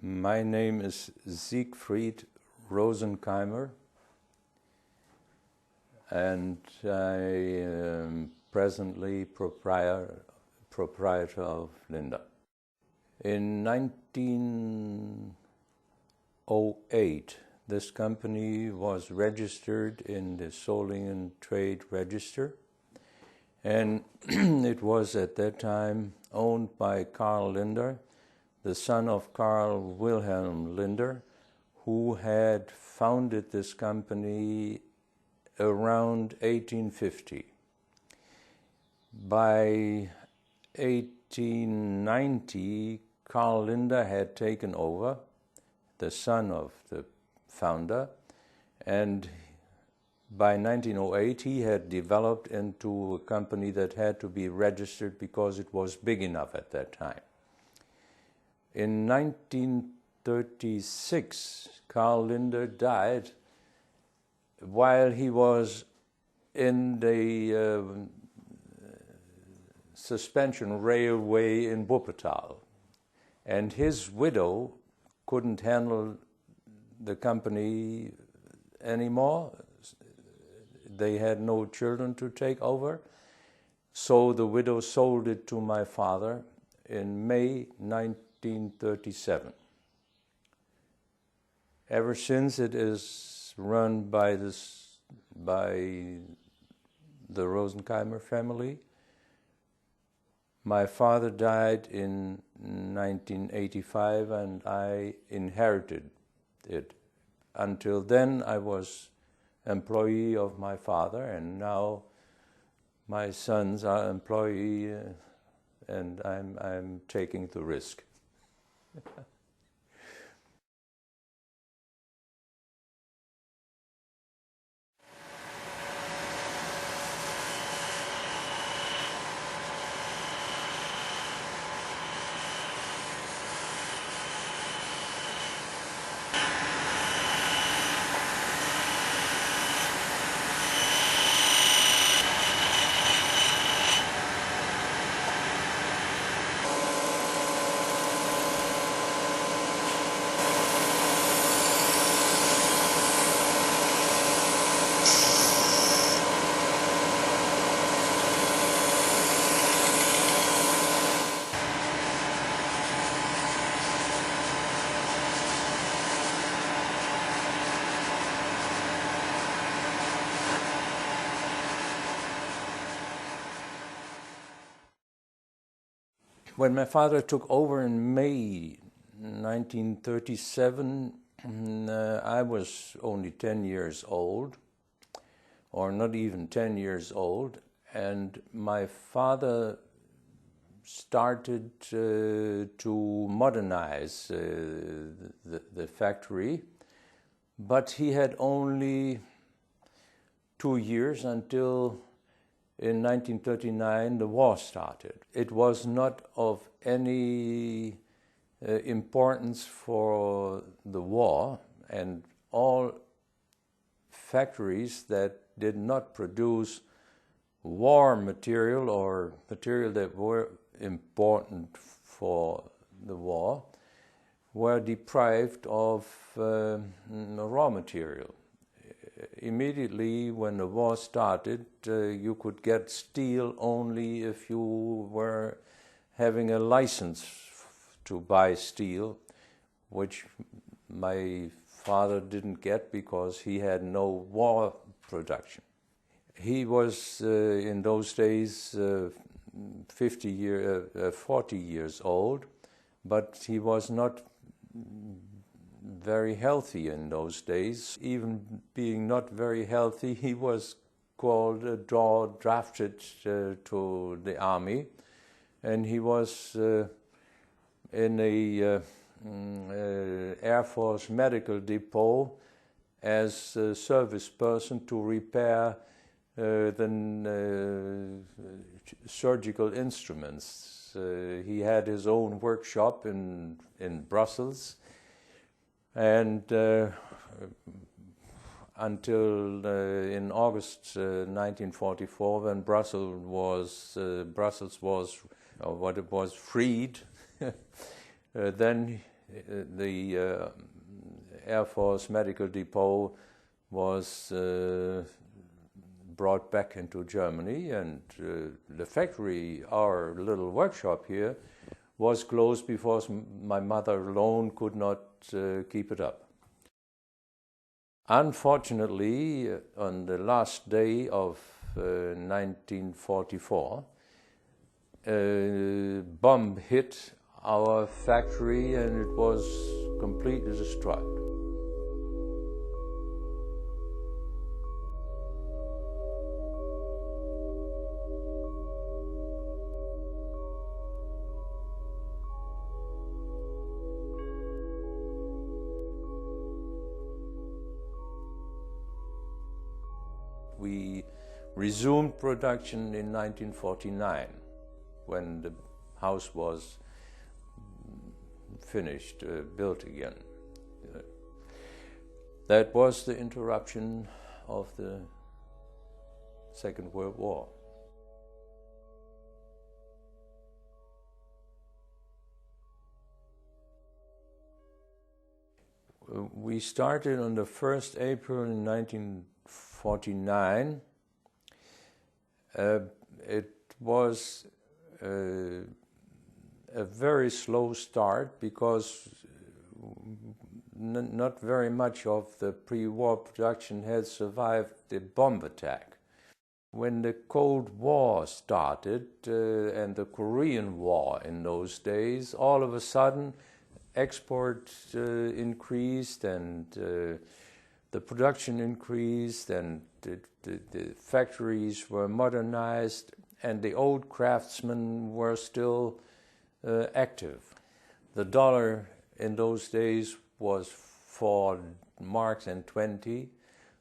My name is Sigfried Rosenkaimer, and I am presently proprietor of Linder. In 1908, this company was registered in the Solingen Trade Register, and it was at that time owned by Carl Linder, the son of Carl Wilhelm Linder, who had founded this company around 1850. By 1890, Carl Linder had taken over, the son of the founder, and by 1908 he had developed into a company that had to be registered because it was big enough at that time. In 1936, Carl Linder died while he was in the suspension railway in Wuppertal, and his widow couldn't handle the company anymore. They had no children to take over, so the widow sold it to my father in May 1937. Ever since, it is run by the Rosenkaimer family. My father died in 1985 and I inherited it. Until then I was employee of my father, and now my sons are employee and I'm taking the risk. When my father took over in May 1937, I was only 10 years old, or not even 10 years old, and my father started to modernize the factory, but he had only 2 years until in 1939 the war started. It was not of any importance for the war, and all factories that did not produce war material or material that were important for the war were deprived of raw material. Immediately when the war started, you could get steel only if you were having a license to buy steel, which my father didn't get because he had no war production. He was in those days 40 years old, but he was not very healthy in those days. Even being not very healthy, he was drafted to the army, and he was in a Air Force medical depot as a service person to repair the surgical instruments. He had his own workshop in Brussels, And until in August 1944, when Brussels was, or what it was, freed, then the Air Force Medical Depot was brought back into Germany, and the factory, our little workshop here, was closed because my mother alone could not keep it up. Unfortunately, on the last day of 1944, a bomb hit our factory and it was completely destroyed. We resumed production in 1949, when the house was finished, built again. That was the interruption of the Second World War. We started on the 1st April in 1949. It was a very slow start because not very much of the pre-war production had survived the bomb attack. When the Cold War started and the Korean War in those days, all of a sudden export increased and the production increased and the factories were modernized and the old craftsmen were still active. The dollar in those days was 4 marks and 20,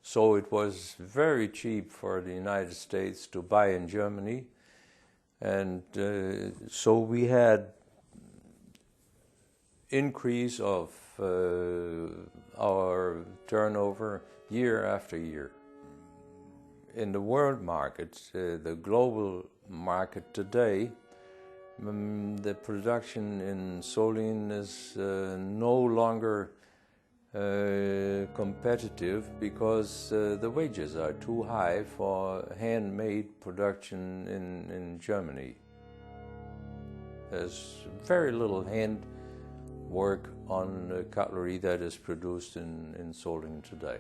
so it was very cheap for the United States to buy in Germany, and so we had increase of our turnover year after year. In the world market, the global market today, the production in Solingen is no longer competitive because the wages are too high for handmade production in Germany. There's very little hand work on cutlery that is produced in Solingen today.